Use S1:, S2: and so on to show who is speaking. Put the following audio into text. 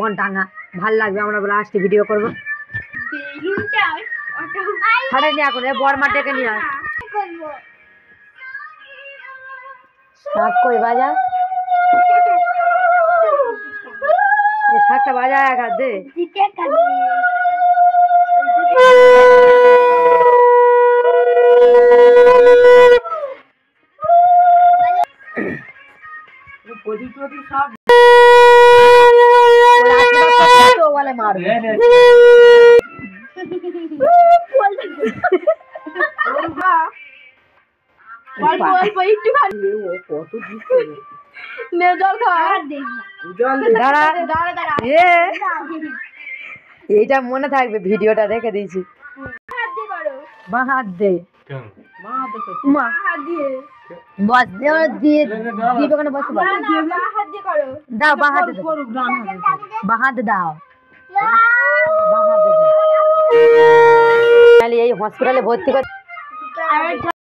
S1: তখন টাঙা ভাল লাগবে, আমরা বলে আসতে ভিডিও করবো। হাটে নিয়ে এখন বরমা ডেকে নিয়ে আয়। শাক কই বাজা, শাকটা বাজা এক হাত দে। এইটা মনে থাকবে, ভিডিওটা রেখে দিয়েছি। বাঁ হাত দে, বস দিয়ে ওখানে বসে দাও, বাঁ হাতে বাঁ হাতে দাও। এই হসপিটালে ভর্তি করে